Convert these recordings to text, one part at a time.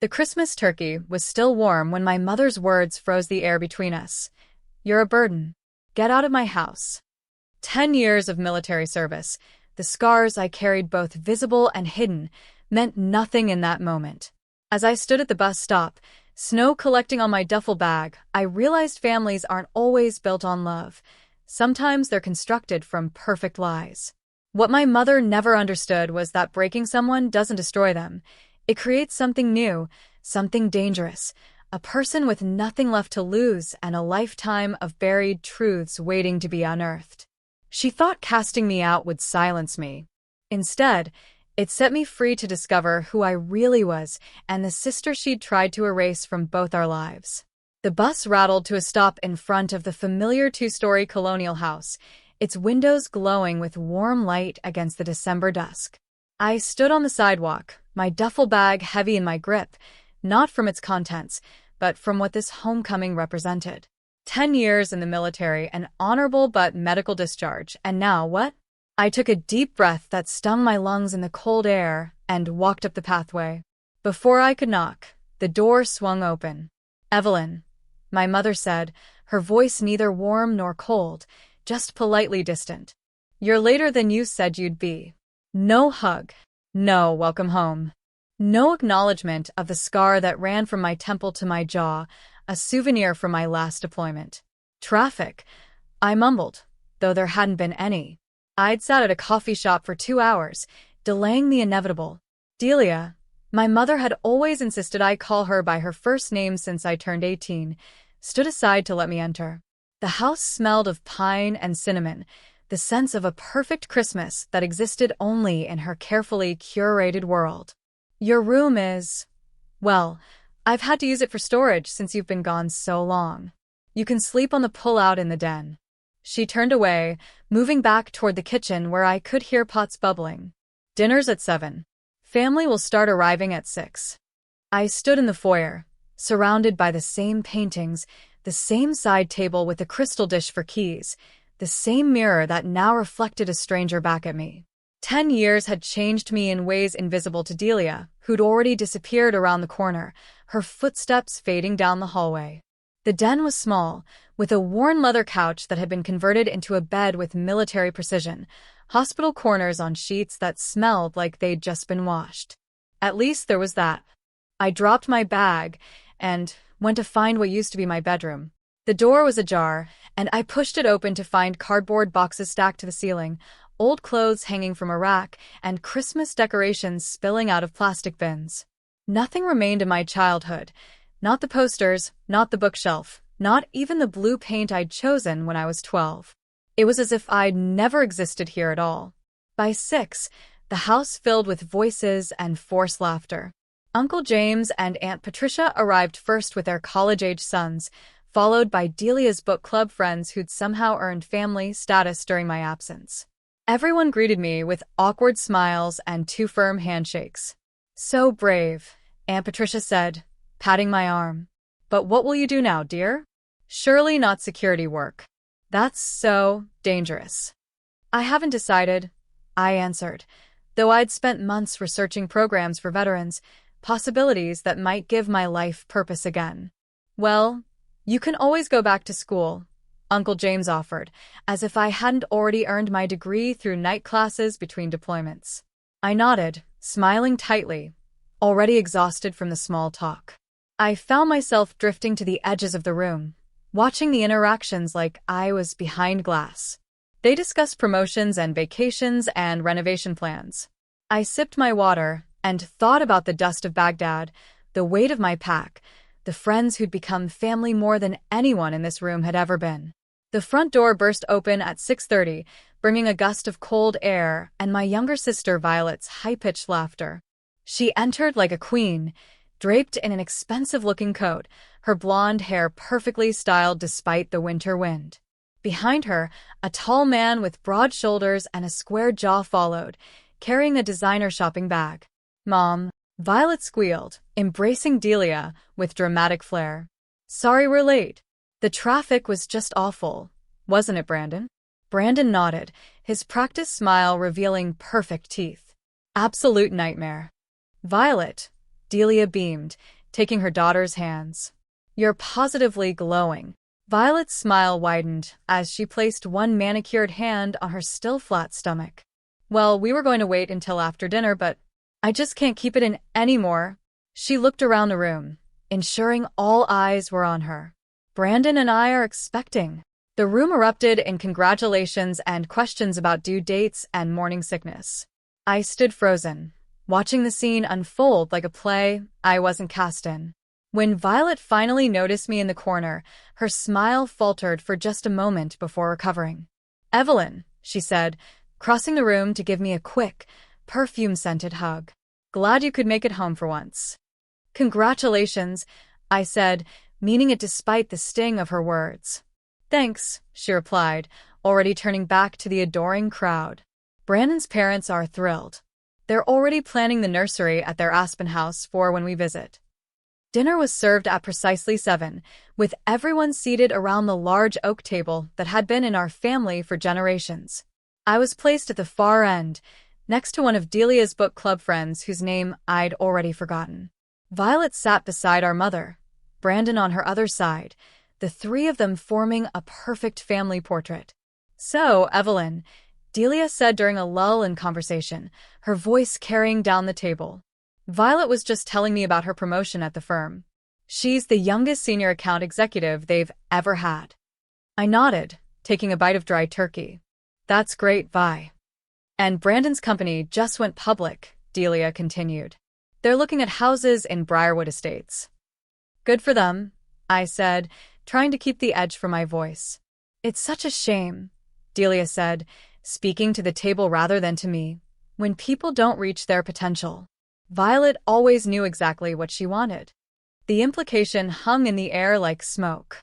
The Christmas turkey was still warm when my mother's words froze the air between us. "You're a burden. Get out of my house." 10 years of military service, the scars I carried both visible and hidden, meant nothing in that moment. As I stood at the bus stop, snow collecting on my duffel bag, I realized families aren't always built on love. Sometimes they're constructed from perfect lies. What my mother never understood was that breaking someone doesn't destroy them. It creates something new, something dangerous, a person with nothing left to lose and a lifetime of buried truths waiting to be unearthed. She thought casting me out would silence me. Instead, it set me free to discover who I really was and the sister she'd tried to erase from both our lives. The bus rattled to a stop in front of the familiar two-story colonial house, its windows glowing with warm light against the December dusk. I stood on the sidewalk, my duffel bag heavy in my grip, not from its contents, but from what this homecoming represented. 10 years in the military, an honorable but medical discharge, and now what? I took a deep breath that stung my lungs in the cold air and walked up the pathway. Before I could knock, the door swung open. "Evelyn," my mother said, her voice neither warm nor cold, just politely distant. "You're later than you said you'd be." No hug. No welcome home. No acknowledgement of the scar that ran from my temple to my jaw, a souvenir from my last deployment. "Traffic," I mumbled, though there hadn't been any. I'd sat at a coffee shop for 2 hours, delaying the inevitable. Delia, my mother had always insisted I call her by her first name since I turned 18, stood aside to let me enter. The house smelled of pine and cinnamon, the sense of a perfect Christmas that existed only in her carefully curated world. "Your room is... well, I've had to use it for storage since you've been gone so long. You can sleep on the pull-out in the den." She turned away, moving back toward the kitchen where I could hear pots bubbling. "Dinner's at 7. Family will start arriving at 6. I stood in the foyer, surrounded by the same paintings, the same side table with a crystal dish for keys, the same mirror that now reflected a stranger back at me. 10 years had changed me in ways invisible to Delia, who'd already disappeared around the corner, her footsteps fading down the hallway. The den was small, with a worn leather couch that had been converted into a bed with military precision, hospital corners on sheets that smelled like they'd just been washed. At least there was that. I dropped my bag and went to find what used to be my bedroom. The door was ajar, and I pushed it open to find cardboard boxes stacked to the ceiling, old clothes hanging from a rack, and Christmas decorations spilling out of plastic bins. Nothing remained of my childhood. Not the posters, not the bookshelf, not even the blue paint I'd chosen when I was 12. It was as if I'd never existed here at all. By 6, the house filled with voices and forced laughter. Uncle James and Aunt Patricia arrived first with their college-age sons, followed by Delia's book club friends who'd somehow earned family status during my absence. Everyone greeted me with awkward smiles and 2 firm handshakes. "So brave," Aunt Patricia said, patting my arm. "But what will you do now, dear?" "Surely not security work. That's so dangerous." "I haven't decided," I answered, though I'd spent months researching programs for veterans, possibilities that might give my life purpose again. "Well, you can always go back to school," Uncle James offered, as if I hadn't already earned my degree through night classes between deployments. I nodded, smiling tightly, already exhausted from the small talk. I found myself drifting to the edges of the room, watching the interactions like I was behind glass. They discussed promotions and vacations and renovation plans. I sipped my water and thought about the dust of Baghdad, the weight of my pack, the friends who'd become family more than anyone in this room had ever been. The front door burst open at 6:30, bringing a gust of cold air and my younger sister Violet's high-pitched laughter. She entered like a queen, draped in an expensive-looking coat, her blonde hair perfectly styled despite the winter wind. Behind her, a tall man with broad shoulders and a square jaw followed, carrying a designer shopping bag. "Mom," Violet squealed, embracing Delia with dramatic flair. "Sorry we're late. The traffic was just awful, wasn't it, Brandon?" Brandon nodded, his practiced smile revealing perfect teeth. "Absolute nightmare." Violet, Delia beamed, taking her daughter's hands. You're positively glowing. Violet's smile widened as she placed one manicured hand on her still flat stomach. Well, we were going to wait until after dinner, but I just can't keep it in anymore. She looked around the room, ensuring all eyes were on her. Brandon and I are expecting. The room erupted in congratulations and questions about due dates and morning sickness. I stood frozen, watching the scene unfold like a play I wasn't cast in. When Violet finally noticed me in the corner, her smile faltered for just a moment before recovering. "Evelyn," she said, crossing the room to give me a quick, perfume-scented hug. "Glad you could make it home for once." "Congratulations," I said, meaning it despite the sting of her words. "Thanks," she replied, already turning back to the adoring crowd. Brandon's parents are thrilled. They're already planning the nursery at their Aspen house for when we visit. Dinner was served at precisely 7, with everyone seated around the large oak table that had been in our family for generations. I was placed at the far end, next to one of Delia's book club friends whose name I'd already forgotten. Violet sat beside our mother, Brandon on her other side, the three of them forming a perfect family portrait. "So, Evelyn," Delia said during a lull in conversation, her voice carrying down the table. "Violet was just telling me about her promotion at the firm. She's the youngest senior account executive they've ever had." I nodded, taking a bite of dry turkey. "That's great, Vi." "And Brandon's company just went public," Delia continued. "They're looking at houses in Briarwood Estates." "Good for them," I said, trying to keep the edge from my voice. "It's such a shame," Delia said, speaking to the table rather than to me, "when people don't reach their potential." Violet always knew exactly what she wanted. The implication hung in the air like smoke.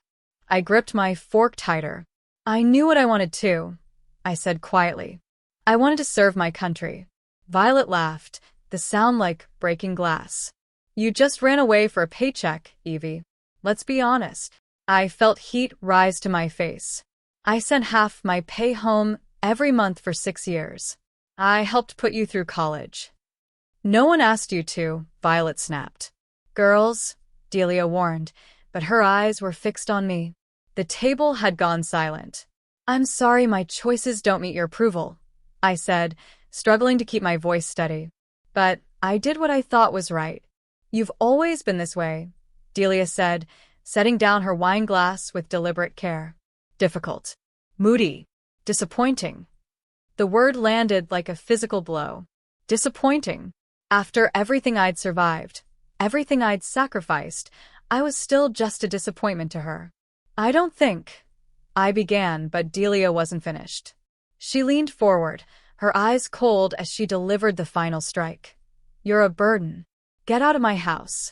I gripped my fork tighter. "I knew what I wanted too," I said quietly. "I wanted to serve my country." Violet laughed, the sound like breaking glass. "You just ran away for a paycheck, Evie. Let's be honest." I felt heat rise to my face. "I sent half my pay home every month for 6 years. I helped put you through college." "No one asked you to," Violet snapped. "Girls," Delia warned, but her eyes were fixed on me. The table had gone silent. "I'm sorry my choices don't meet your approval," I said, struggling to keep my voice steady. "But I did what I thought was right." "You've always been this way," Delia said, setting down her wine glass with deliberate care. "Difficult. Moody. Disappointing." The word landed like a physical blow. Disappointing. After everything I'd survived, everything I'd sacrificed, I was still just a disappointment to her. "I don't think," I began, but Delia wasn't finished. She leaned forward, her eyes cold as she delivered the final strike. "You're a burden. Get out of my house."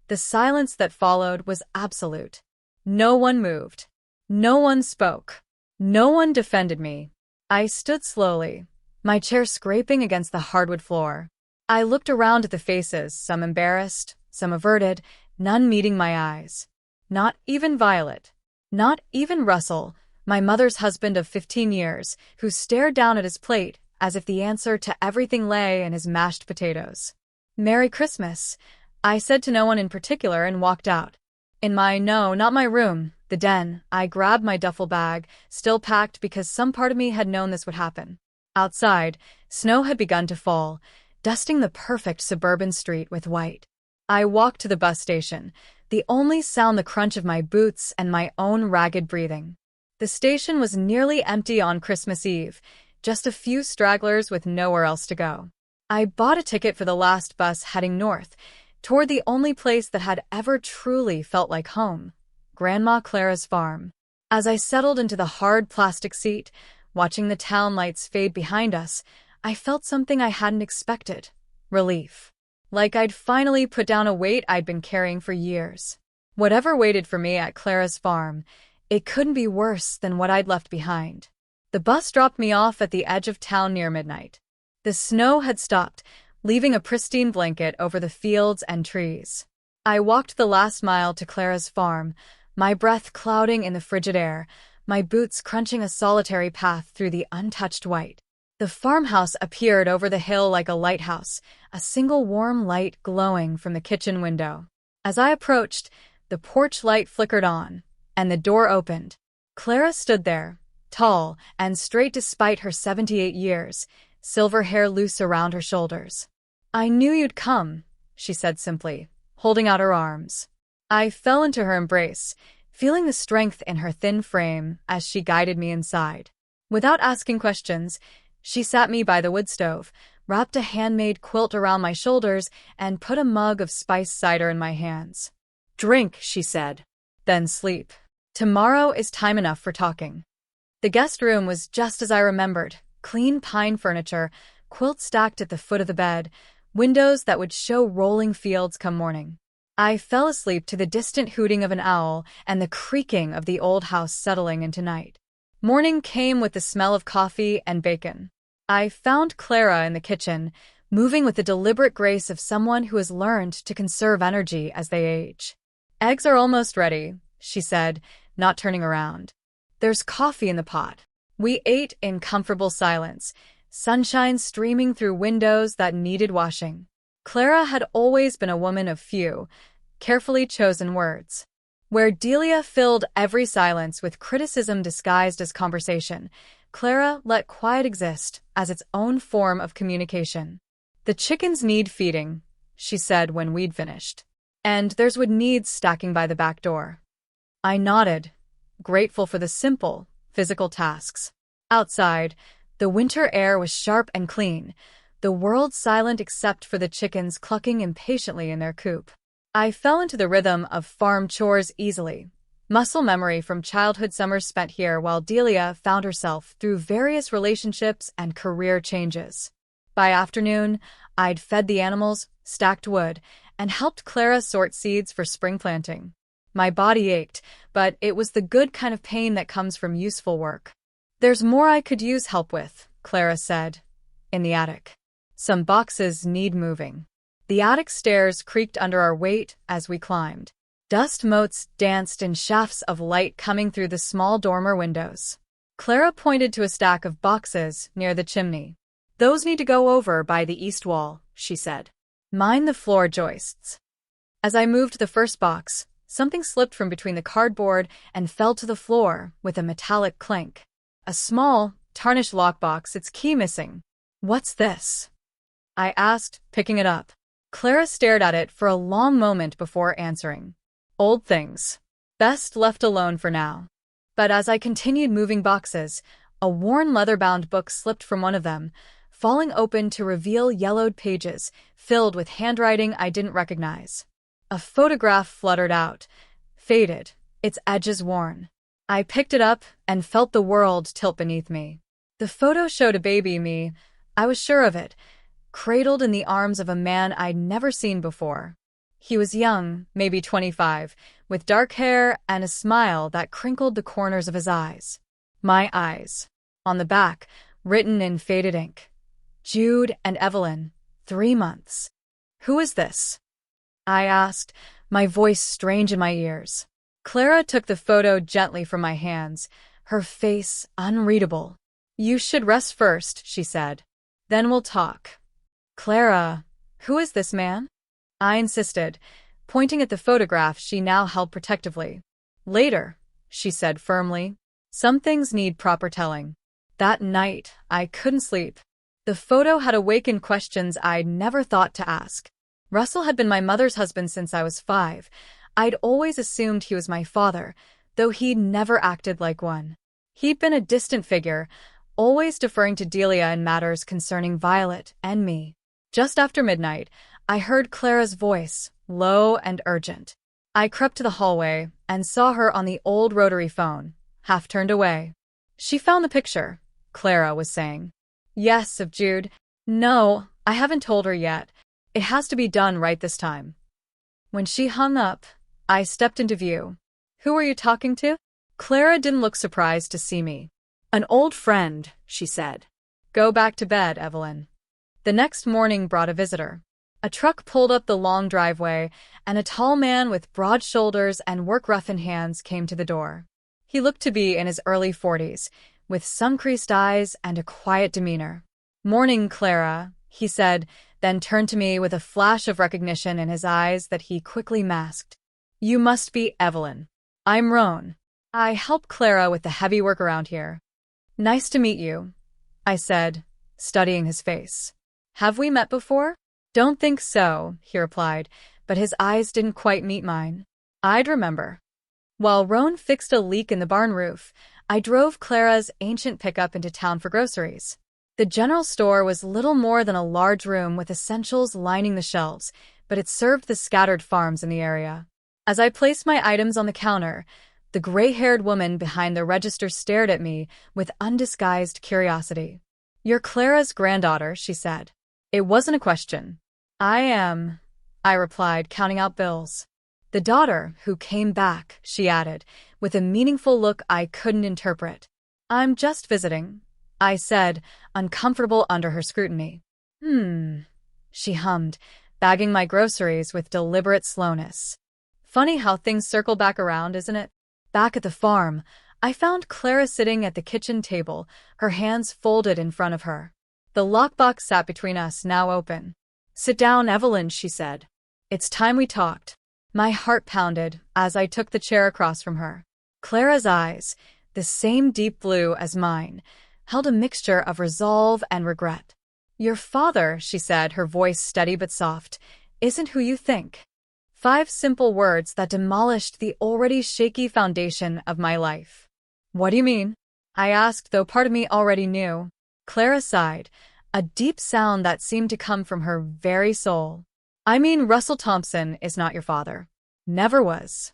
The silence that followed was absolute. No one moved. No one spoke. No one defended me. I stood slowly, my chair scraping against the hardwood floor. I looked around at the faces, some embarrassed, some averted, none meeting my eyes. Not even Violet. Not even Russell, my mother's husband of 15 years, who stared down at his plate as if the answer to everything lay in his mashed potatoes. "Merry Christmas," I said to no one in particular and walked out. In my not my room, the den, I grabbed my duffel bag, still packed because some part of me had known this would happen. Outside, snow had begun to fall, dusting the perfect suburban street with white. I walked to the bus station, the only sound the crunch of my boots and my own ragged breathing. The station was nearly empty on Christmas Eve, just a few stragglers with nowhere else to go. I bought a ticket for the last bus heading north, toward the only place that had ever truly felt like home, Grandma Clara's farm. As I settled into the hard plastic seat, watching the town lights fade behind us, I felt something I hadn't expected. Relief. Like I'd finally put down a weight I'd been carrying for years. Whatever waited for me at Clara's farm, it couldn't be worse than what I'd left behind. The bus dropped me off at the edge of town near midnight. The snow had stopped, leaving a pristine blanket over the fields and trees. I walked the last mile to Clara's farm, my breath clouding in the frigid air, my boots crunching a solitary path through the untouched white. The farmhouse appeared over the hill like a lighthouse, a single warm light glowing from the kitchen window. As I approached, the porch light flickered on, and the door opened. Clara stood there, tall and straight despite her 78 years, silver hair loose around her shoulders. "I knew you'd come," she said simply, holding out her arms. I fell into her embrace, feeling the strength in her thin frame as she guided me inside. Without asking questions, she sat me by the wood stove, wrapped a handmade quilt around my shoulders, and put a mug of spiced cider in my hands. "Drink," she said. "Then sleep. Tomorrow is time enough for talking." The guest room was just as I remembered. Clean pine furniture, quilt stacked at the foot of the bed, windows that would show rolling fields come morning. I fell asleep to the distant hooting of an owl and the creaking of the old house settling into night. Morning came with the smell of coffee and bacon. I found Clara in the kitchen, moving with the deliberate grace of someone who has learned to conserve energy as they age. "Eggs are almost ready," she said, not turning around. "There's coffee in the pot." We ate in comfortable silence, sunshine streaming through windows that needed washing. Clara had always been a woman of few, carefully chosen words. Where Delia filled every silence with criticism disguised as conversation, Clara let quiet exist as its own form of communication. "The chickens need feeding," she said when we'd finished. "And there's wood needs stacking by the back door." I nodded, grateful for the simple, physical tasks. Outside, the winter air was sharp and clean, the world silent except for the chickens clucking impatiently in their coop. I fell into the rhythm of farm chores easily, muscle memory from childhood summers spent here while Delia found herself through various relationships and career changes. By afternoon, I'd fed the animals, stacked wood, and helped Clara sort seeds for spring planting. My body ached, but it was the good kind of pain that comes from useful work. "There's more I could use help with," Clara said, in the attic. "Some boxes need moving." The attic stairs creaked under our weight as we climbed. Dust motes danced in shafts of light coming through the small dormer windows. Clara pointed to a stack of boxes near the chimney. "Those need to go over by the east wall," she said. "Mind the floor joists." As I moved the first box, something slipped from between the cardboard and fell to the floor with a metallic clink. A small, tarnished lockbox, its key missing. "What's this?" I asked, picking it up. Clara stared at it for a long moment before answering. "Old things. Best left alone for now." But as I continued moving boxes, a worn leather-bound book slipped from one of them, falling open to reveal yellowed pages filled with handwriting I didn't recognize. A photograph fluttered out, faded, its edges worn. I picked it up and felt the world tilt beneath me. The photo showed a baby me, I was sure of it, cradled in the arms of a man I'd never seen before. He was young, maybe 25, with dark hair and a smile that crinkled the corners of his eyes. My eyes. On the back, written in faded ink. "Jude and Evelyn, 3 months." "Who is this?" I asked, my voice strange in my ears. Clara took the photo gently from my hands, her face unreadable. "You should rest first," she said. "Then we'll talk." "Clara, who is this man?" I insisted, pointing at the photograph she now held protectively. "Later," she said firmly. "Some things need proper telling." That night, I couldn't sleep. The photo had awakened questions I'd never thought to ask. Russell had been my mother's husband since I was 5. I'd always assumed he was my father, though he'd never acted like one. He'd been a distant figure, always deferring to Delia in matters concerning Violet and me. Just after midnight, I heard Clara's voice, low and urgent. I crept to the hallway and saw her on the old rotary phone, half turned away. "She found the picture," Clara was saying. "Yes, of Jude. No, I haven't told her yet. It has to be done right this time." When she hung up, I stepped into view. "Who are you talking to?" Clara didn't look surprised to see me. "An old friend," she said. "Go back to bed, Evelyn." The next morning brought a visitor. A truck pulled up the long driveway, and a tall man with broad shoulders and work-roughened hands came to the door. He looked to be in his early 40s, with sun-creased eyes and a quiet demeanor. "Morning, Clara," he said, then turned to me with a flash of recognition in his eyes that he quickly masked. "You must be Evelyn. I'm Roan. I help Clara with the heavy work around here." "Nice to meet you," I said, studying his face. "Have we met before?" "Don't think so," he replied, but his eyes didn't quite meet mine. I'd remember. While Roan fixed a leak in the barn roof, I drove Clara's ancient pickup into town for groceries. The general store was little more than a large room with essentials lining the shelves, but it served the scattered farms in the area. As I placed my items on the counter, the gray-haired woman behind the register stared at me with undisguised curiosity. "You're Clara's granddaughter," she said. It wasn't a question. "I am," I replied, counting out bills. "The daughter who came back," she added, with a meaningful look I couldn't interpret. "I'm just visiting," I said, uncomfortable under her scrutiny. She hummed, bagging my groceries with deliberate slowness. Funny how things circle back around, isn't it? Back at the farm, I found Clara sitting at the kitchen table, her hands folded in front of her. The lockbox sat between us, now open. "Sit down, Evelyn," she said. "It's time we talked." My heart pounded as I took the chair across from her. Clara's eyes, the same deep blue as mine, held a mixture of resolve and regret. "Your father," she said, her voice steady but soft, "isn't who you think." 5 simple words that demolished the already shaky foundation of my life. "What do you mean?" I asked, though part of me already knew. Clara sighed, a deep sound that seemed to come from her very soul. "I mean, Russell Thompson is not your father. Never was."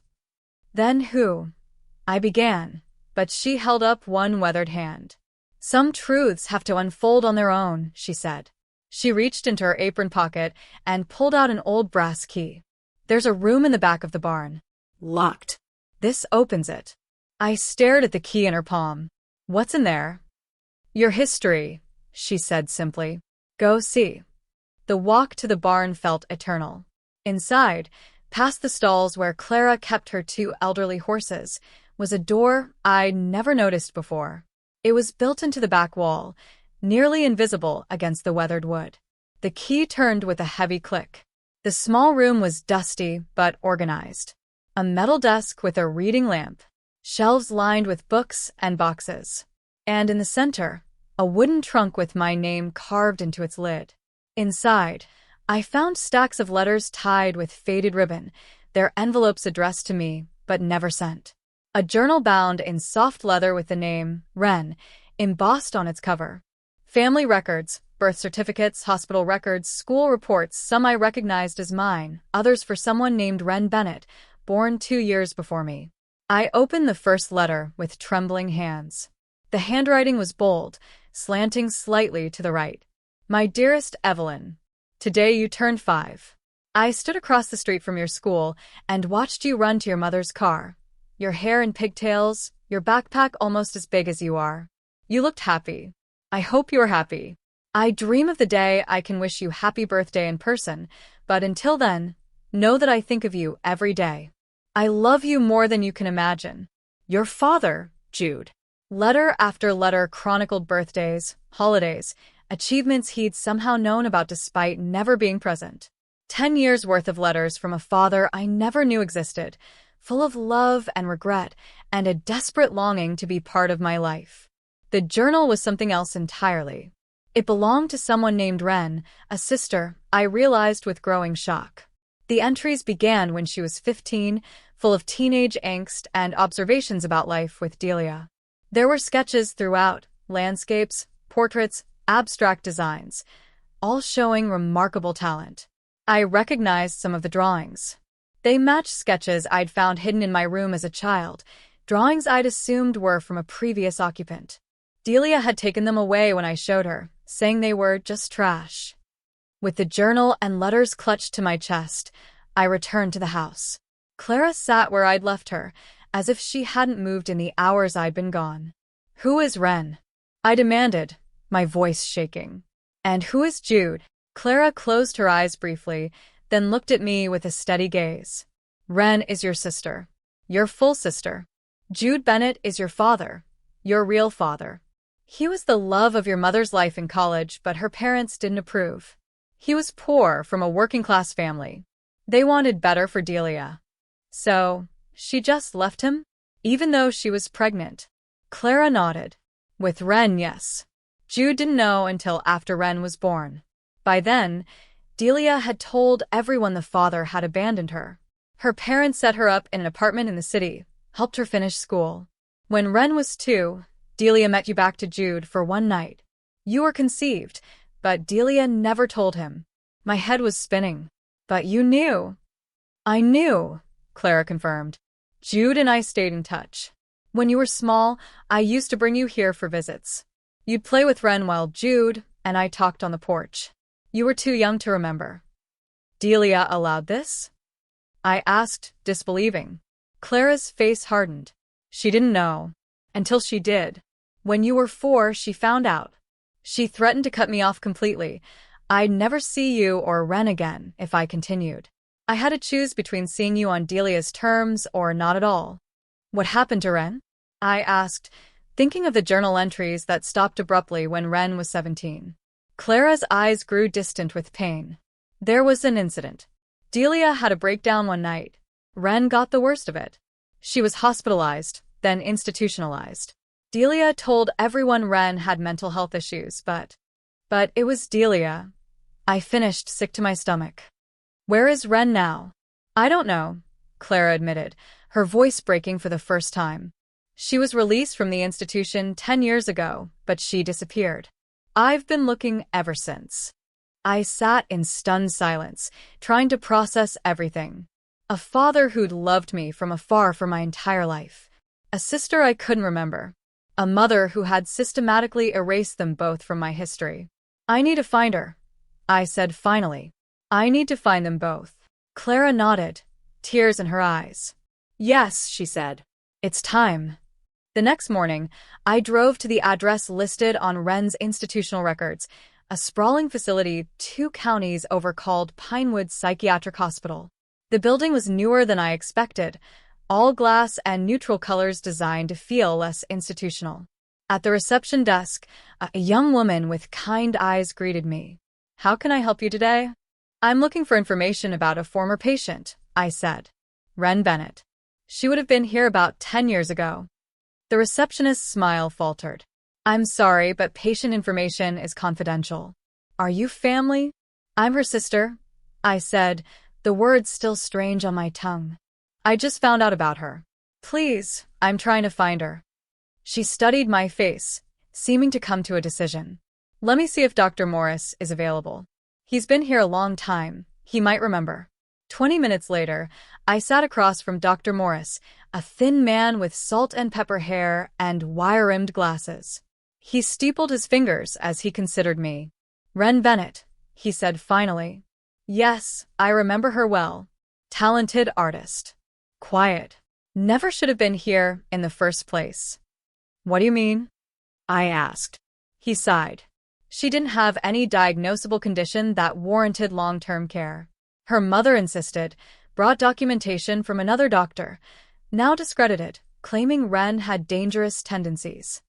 "Then who?" I began, but she held up one weathered hand. "Some truths have to unfold on their own," she said. She reached into her apron pocket and pulled out an old brass key. "There's a room in the back of the barn. Locked. This opens it." I stared at the key in her palm. "What's in there?" "Your history," she said simply. "Go see." The walk to the barn felt eternal. Inside, past the stalls where Clara kept her 2 elderly horses, was a door I'd never noticed before. It was built into the back wall, nearly invisible against the weathered wood. The key turned with a heavy click. The small room was dusty but organized. A metal desk with a reading lamp, shelves lined with books and boxes. And in the center, a wooden trunk with my name carved into its lid. Inside, I found stacks of letters tied with faded ribbon, their envelopes addressed to me, but never sent. A journal bound in soft leather with the name, Wren, embossed on its cover. Family records, birth certificates, hospital records, school reports, some I recognized as mine, others for someone named Wren Bennett, born 2 years before me. I opened the first letter with trembling hands. The handwriting was bold, slanting slightly to the right. "My dearest Evelyn, today you turned 5. I stood across the street from your school and watched you run to your mother's car. Your hair in pigtails, your backpack almost as big as you are. You looked happy. I hope you're happy. I dream of the day I can wish you happy birthday in person, but until then, know that I think of you every day. I love you more than you can imagine. Your father, Jude." Letter after letter chronicled birthdays, holidays, achievements he'd somehow known about despite never being present. 10 years' worth of letters from a father I never knew existed, full of love and regret and a desperate longing to be part of my life. The journal was something else entirely. It belonged to someone named Wren, a sister, I realized with growing shock. The entries began when she was 15, full of teenage angst and observations about life with Delia. There were sketches throughout, landscapes, portraits, abstract designs, all showing remarkable talent. I recognized some of the drawings. They matched sketches I'd found hidden in my room as a child, drawings I'd assumed were from a previous occupant. Delia had taken them away when I showed her, saying they were just trash. With the journal and letters clutched to my chest, I returned to the house. Clara sat where I'd left her, as if she hadn't moved in the hours I'd been gone. "Who is Wren?" I demanded, my voice shaking. "And who is Jude?" Clara closed her eyes briefly, then looked at me with a steady gaze. "Wren is your sister. Your full sister. Jude Bennett is your father. Your real father." He was the love of your mother's life in college, but her parents didn't approve. He was poor, from a working-class family. They wanted better for Delia. So, she just left him? Even though she was pregnant. Clara nodded. With Ren, yes. Jude didn't know until after Ren was born. By then, Delia had told everyone the father had abandoned her. Her parents set her up in an apartment in the city, helped her finish school. When Ren was 2, Delia met you back to Jude for one night. You were conceived, but Delia never told him. My head was spinning. But you knew. I knew, Clara confirmed. Jude and I stayed in touch. When you were small, I used to bring you here for visits. You'd play with Ren while Jude and I talked on the porch. You were too young to remember. Delia allowed this? I asked, disbelieving. Clara's face hardened. She didn't know. Until she did. When you were 4, she found out. She threatened to cut me off completely. I'd never see you or Ren again if I continued. I had to choose between seeing you on Delia's terms or not at all. What happened to Ren? I asked, thinking of the journal entries that stopped abruptly when Ren was 17. Clara's eyes grew distant with pain. There was an incident. Delia had a breakdown one night. Ren got the worst of it. She was hospitalized, then institutionalized. Delia told everyone Ren had mental health issues, but it was Delia. I finished sick to my stomach. Where is Ren now? I don't know, Clara admitted, her voice breaking for the first time. She was released from the institution 10 years ago, but she disappeared. I've been looking ever since. I sat in stunned silence, trying to process everything. A father who'd loved me from afar for my entire life. A sister I couldn't remember. A mother who had systematically erased them both from my history. I need to find her, I said finally. I need to find them both. Clara nodded, tears in her eyes. Yes, she said. It's time. The next morning, I drove to the address listed on Ren's institutional records, a sprawling facility 2 counties over called Pinewood Psychiatric Hospital. The building was newer than I expected, all glass and neutral colors designed to feel less institutional. At the reception desk, a young woman with kind eyes greeted me. How can I help you today? I'm looking for information about a former patient, I said. Ren Bennett. She would have been here about 10 years ago. The receptionist's smile faltered. I'm sorry, but patient information is confidential. Are you family? I'm her sister, I said, the words still strange on my tongue. I just found out about her. Please, I'm trying to find her. She studied my face, seeming to come to a decision. Let me see if Dr. Morris is available. He's been here a long time. He might remember. 20 minutes later, I sat across from Dr. Morris, a thin man with salt and pepper hair and wire-rimmed glasses. He steepled his fingers as he considered me. Ren Bennett, he said finally. Yes, I remember her well. Talented artist. Quiet. Never should have been here in the first place. What do you mean? I asked. He sighed. She didn't have any diagnosable condition that warranted long-term care. Her mother insisted, brought documentation from another doctor, now discredited, claiming Ren had dangerous tendencies.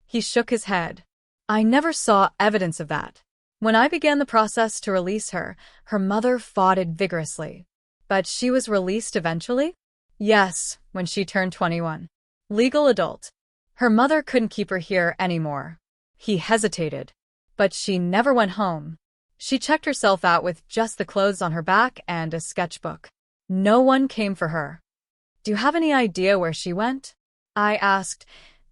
He shook his head. I never saw evidence of that. When I began the process to release her, her mother fought it vigorously. But she was released eventually? Yes, when she turned 21. Legal adult. Her mother couldn't keep her here anymore. He hesitated. But she never went home. She checked herself out with just the clothes on her back and a sketchbook. No one came for her. Do you have any idea where she went? I asked,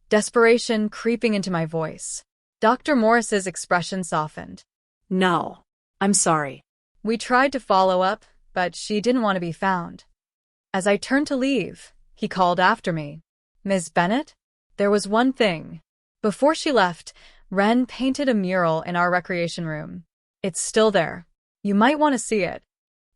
desperation creeping into my voice. Dr. Morris's expression softened. No, I'm sorry. We tried to follow up, but she didn't want to be found. As I turned to leave, he called after me. Ms. Bennett? There was one thing. Before she left, Ren painted a mural in our recreation room. It's still there. You might want to see it.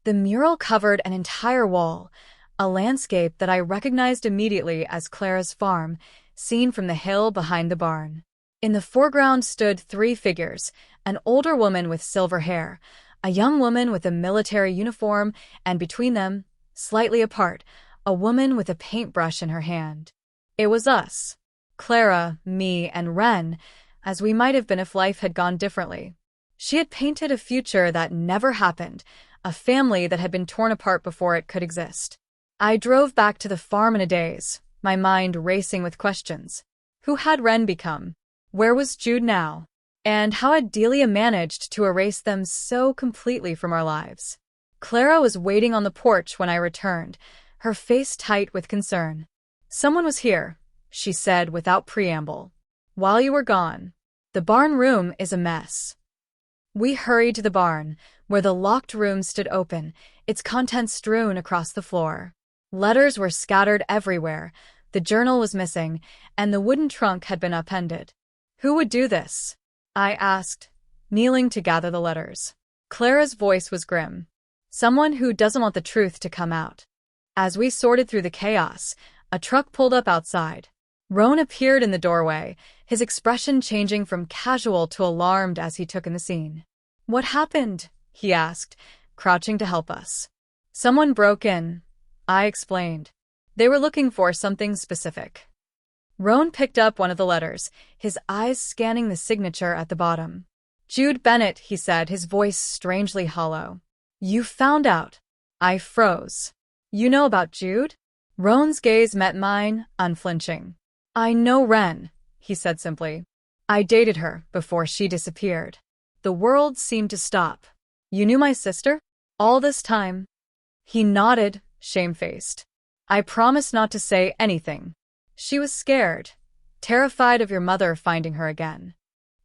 The mural covered an entire wall, a landscape that I recognized immediately as Clara's farm, seen from the hill behind the barn. In the foreground stood 3 figures, an older woman with silver hair, a young woman with a military uniform, and between them, slightly apart, a woman with a paintbrush in her hand. It was us. Clara, me, and Ren, as we might have been if life had gone differently. She had painted a future that never happened, a family that had been torn apart before it could exist. I drove back to the farm in a daze, my mind racing with questions. Who had Ren become? Where was Jude now? And how had Delia managed to erase them so completely from our lives? Clara was waiting on the porch when I returned, her face tight with concern. "Someone was here," she said without preamble. "While you were gone. The barn room is a mess." We hurried to the barn, where the locked room stood open, its contents strewn across the floor. Letters were scattered everywhere, the journal was missing, and the wooden trunk had been upended. "Who would do this?" I asked, kneeling to gather the letters. Clara's voice was grim. "Someone who doesn't want the truth to come out." As we sorted through the chaos, a truck pulled up outside. Roan appeared in the doorway, his expression changing from casual to alarmed as he took in the scene. "What happened?" he asked, crouching to help us. "Someone broke in," I explained. "They were looking for something specific." Roan picked up one of the letters, his eyes scanning the signature at the bottom. "Jude Bennett," he said, his voice strangely hollow. "You found out." I froze. "You know about Jude?" Roan's gaze met mine, unflinching. "I know Ren," he said simply. "I dated her before she disappeared." The world seemed to stop. "You knew my sister? All this time?" He nodded, shamefaced. "I promised not to say anything." "She was scared, terrified of your mother finding her again."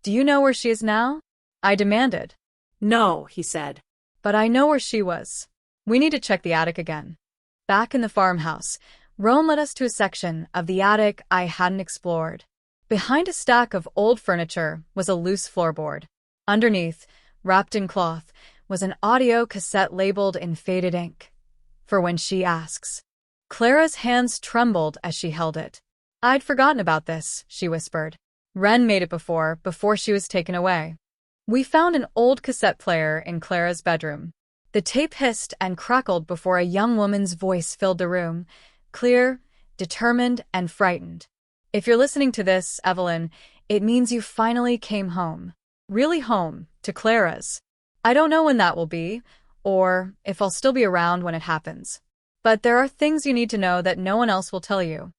"Do you know where she is now?" I demanded. "No," he said. "But I know where she was. We need to check the attic again." Back in the farmhouse, Roan led us to a section of the attic I hadn't explored. Behind a stack of old furniture was a loose floorboard. Underneath, wrapped in cloth, was an audio cassette labeled in faded ink. "For when she asks." Clara's hands trembled as she held it. "I'd forgotten about this," she whispered. "Ren made it before she was taken away." We found an old cassette player in Clara's bedroom. The tape hissed and crackled before a young woman's voice filled the room, clear, determined, and frightened. "If you're listening to this, Evelyn, it means you finally came home. Really home, to Clara's. I don't know when that will be, or if I'll still be around when it happens. But there are things you need to know that no one else will tell you."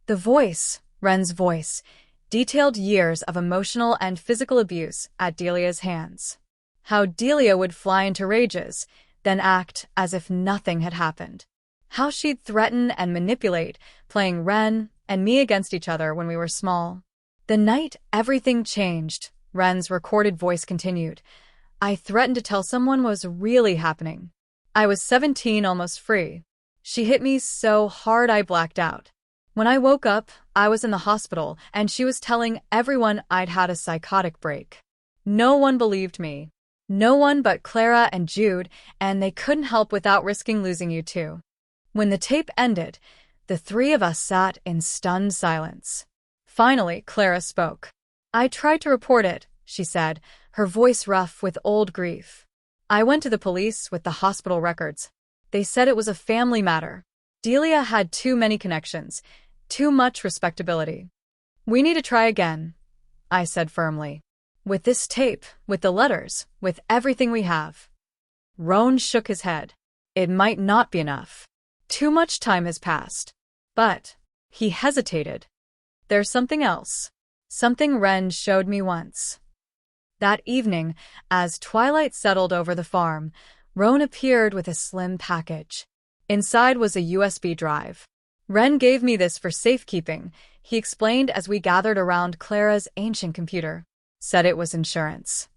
The voice, Ren's voice, detailed years of emotional and physical abuse at Delia's hands. How Delia would fly into rages, then act as if nothing had happened. How she'd threaten and manipulate, playing Ren and me against each other when we were small. "The night everything changed," Ren's recorded voice continued, "I threatened to tell someone what was really happening. I was 17, almost free. She hit me so hard I blacked out. When I woke up, I was in the hospital, and she was telling everyone I'd had a psychotic break. No one believed me. No one but Clara and Jude, and they couldn't help without risking losing you too." When the tape ended, the three of us sat in stunned silence. Finally, Clara spoke. "I tried to report it," she said, her voice rough with old grief. "I went to the police with the hospital records. They said it was a family matter. Delia had too many connections, too much respectability. We need to try again," I said firmly. "With this tape, with the letters, with everything we have." Roan shook his head. "It might not be enough. Too much time has passed." "But," he hesitated, "there's something else. Something Ren showed me once." That evening, as twilight settled over the farm, Roan appeared with a slim package. Inside was a USB drive. "Ren gave me this for safekeeping," he explained as we gathered around Clara's ancient computer. "Said it was insurance."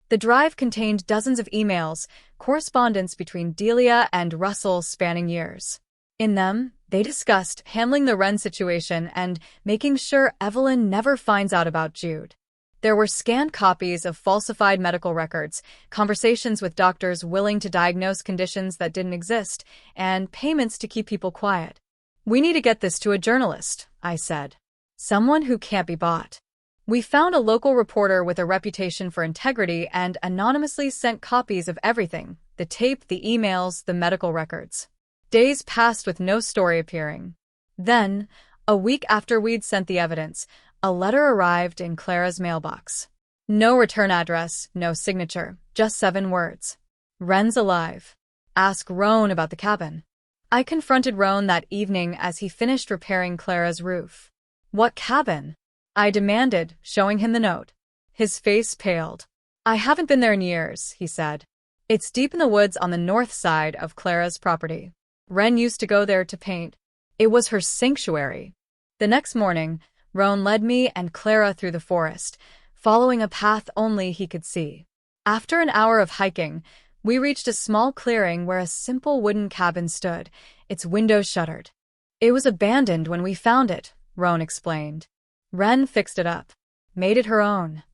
The drive contained dozens of emails, correspondence between Delia and Russell spanning years. In them, they discussed handling the Ren situation and making sure Evelyn never finds out about Jude. There were scanned copies of falsified medical records, conversations with doctors willing to diagnose conditions that didn't exist, and payments to keep people quiet. "We need to get this to a journalist," I said. "Someone who can't be bought." We found a local reporter with a reputation for integrity and anonymously sent copies of everything: the tape, the emails, the medical records. Days passed with no story appearing. Then, a week after we'd sent the evidence, A letter arrived in Clara's mailbox. No return address, no signature, just 7 words. Wren's alive. Ask Roan about the cabin. I confronted Roan that evening as he finished repairing Clara's roof. What cabin? I demanded, showing him the note. His face paled. I haven't been there in years, he said. It's deep in the woods on the north side of Clara's property. Wren used to go there to paint. It was her sanctuary. The next morning, Roan led me and Clara through the forest, following a path only he could see. After an hour of hiking, we reached a small clearing where a simple wooden cabin stood, its windows shuttered. It was abandoned when we found it, Roan explained. Wren fixed it up, made it her own.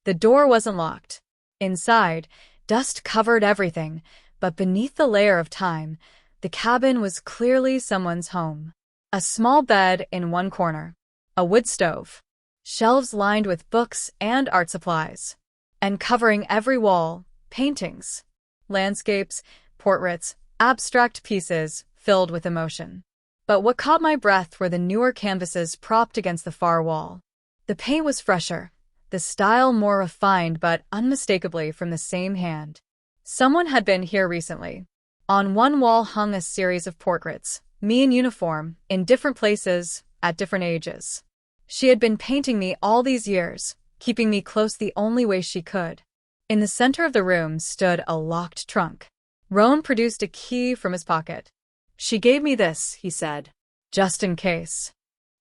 The door wasn't locked. Inside, dust covered everything, but beneath the layer of time, the cabin was clearly someone's home. A small bed in one corner, a wood stove, shelves lined with books and art supplies, and covering every wall, paintings, landscapes, portraits, abstract pieces filled with emotion. But what caught my breath were the newer canvases propped against the far wall. The paint was fresher, the style more refined but unmistakably from the same hand. Someone had been here recently. On one wall hung a series of portraits, me in uniform, in different places, at different ages. She had been painting me all these years, keeping me close the only way she could. In the center of the room stood a locked trunk. Roan produced a key from his pocket. She gave me this, he said, just in case.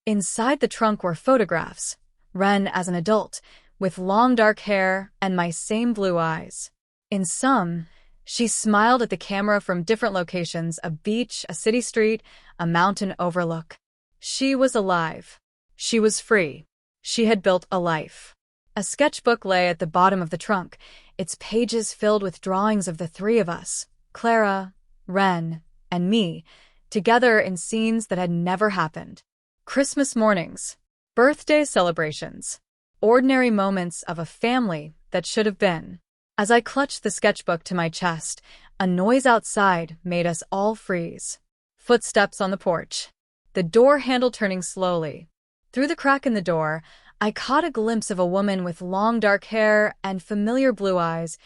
Inside the trunk were photographs, Wren as an adult, with long dark hair and my same blue eyes. In some, she smiled at the camera from different locations, a beach, a city street, a mountain overlook. She was alive. She was free. She had built a life. A sketchbook lay at the bottom of the trunk, its pages filled with drawings of the 3 of us, Clara, Wren, and me, together in scenes that had never happened. Christmas mornings, birthday celebrations, ordinary moments of a family that should have been. As I clutched the sketchbook to my chest, a noise outside made us all freeze. Footsteps on the porch. The door handle turning slowly. Through the crack in the door, I caught a glimpse of a woman with long dark hair and familiar blue eyes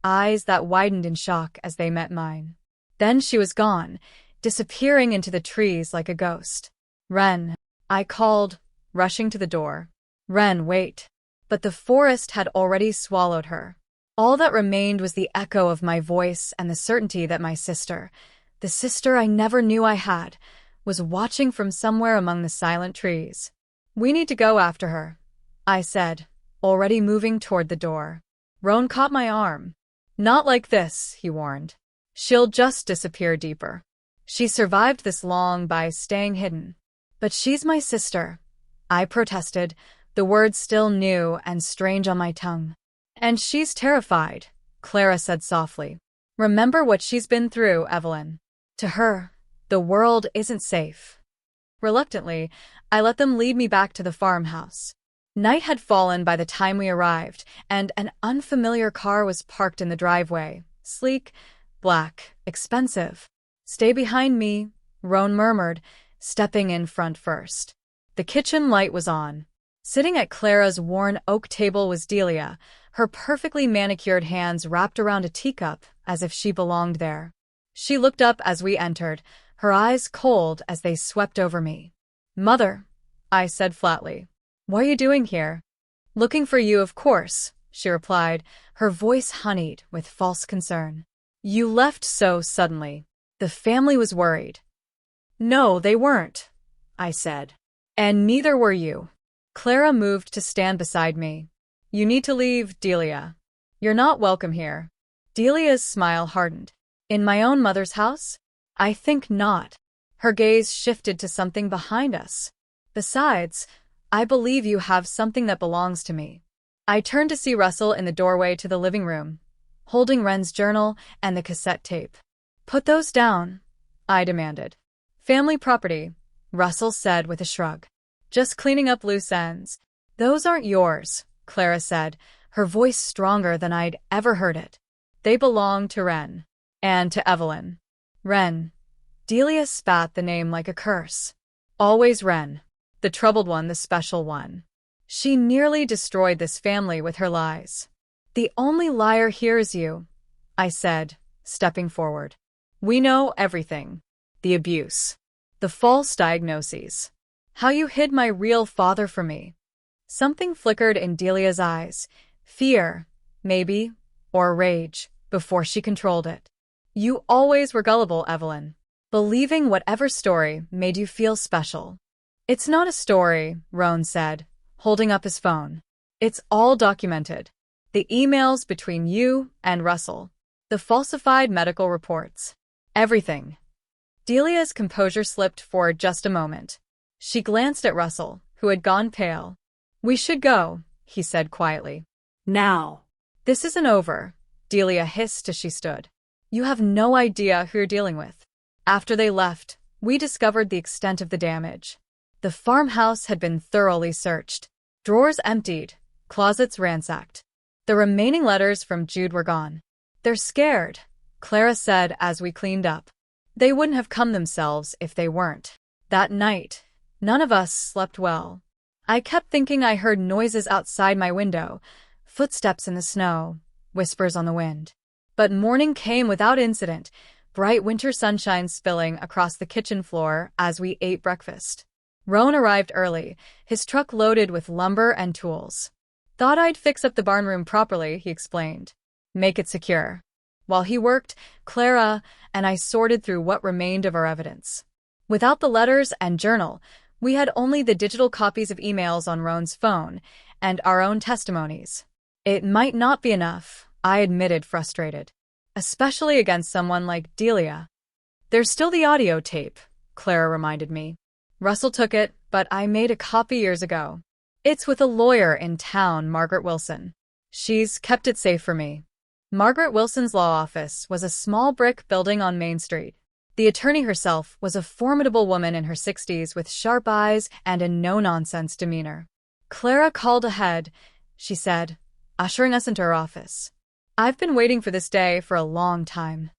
that widened in shock as they met mine. Then she was gone, disappearing into the trees like a ghost. Wren, I called, rushing to the door. Wren, wait. But the forest had already swallowed her. All that remained was the echo of my voice and the certainty that my sister, the sister I never knew I had, was watching from somewhere among the silent trees. We need to go after her, I said, already moving toward the door. Roan caught my arm. Not like this, he warned. She'll just disappear deeper. She survived this long by staying hidden. But she's my sister, I protested, the words still new and strange on my tongue. And she's terrified, Clara said softly. Remember what she's been through, Evelyn. To her, the world isn't safe. Reluctantly, I let them lead me back to the farmhouse. Night had fallen by the time we arrived, and an unfamiliar car was parked in the driveway. Sleek, black, expensive. Stay behind me, Roan murmured, stepping in front first. The kitchen light was on. Sitting at Clara's worn oak table was Delia, her perfectly manicured hands wrapped around a teacup as if she belonged there. She looked up as we entered, her eyes cold as they swept over me. Mother, I said flatly. What are you doing here? Looking for you, of course, she replied, her voice honeyed with false concern. You left so suddenly. The family was worried. No, they weren't, I said. And neither were you. Clara moved to stand beside me. You need to leave, Delia. You're not welcome here. Delia's smile hardened. In my own mother's house? I think not. Her gaze shifted to something behind us. Besides, I believe you have something that belongs to me. I turned to see Russell in the doorway to the living room, holding Wren's journal and the cassette tape. Put those down, I demanded. Family property, Russell said with a shrug. Just cleaning up loose ends. Those aren't yours, Clara said, her voice stronger than I'd ever heard it. They belong to Wren. And to Evelyn. Wren. Delia spat the name like a curse. Always Wren. The troubled one, the special one. She nearly destroyed this family with her lies. The only liar here is you, I said, stepping forward. We know everything. The abuse. The false diagnoses. How you hid my real father from me. Something flickered in Delia's eyes. Fear, maybe, or rage, before she controlled it. You always were gullible, Evelyn. Believing whatever story made you feel special. It's not a story, Roan said, holding up his phone. It's all documented. The emails between you and Russell. The falsified medical reports. Everything. Delia's composure slipped for just a moment. She glanced at Russell, who had gone pale. We should go, he said quietly. Now. This isn't over, Delia hissed as she stood. You have no idea who you're dealing with. After they left, we discovered the extent of the damage. The farmhouse had been thoroughly searched. Drawers emptied, closets ransacked. The remaining letters from Jude were gone. They're scared, Clara said as we cleaned up. They wouldn't have come themselves if they weren't. That night, none of us slept well. I kept thinking I heard noises outside my window, footsteps in the snow, whispers on the wind. But morning came without incident, bright winter sunshine spilling across the kitchen floor as we ate breakfast. Roan arrived early, his truck loaded with lumber and tools. Thought I'd fix up the barn room properly, he explained. Make it secure. While he worked, Clara and I sorted through what remained of our evidence. Without the letters and journal, we had only the digital copies of emails on Roan's phone and our own testimonies. It might not be enough, I admitted, frustrated. Especially against someone like Delia. There's still the audio tape, Clara reminded me. Russell took it, but I made a copy years ago. It's with a lawyer in town, Margaret Wilson. She's kept it safe for me. Margaret Wilson's law office was a small brick building on Main Street. The attorney herself was a formidable woman in her 60s with sharp eyes and a no-nonsense demeanor. Clara called ahead, she said, ushering us into her office. I've been waiting for this day for a long time.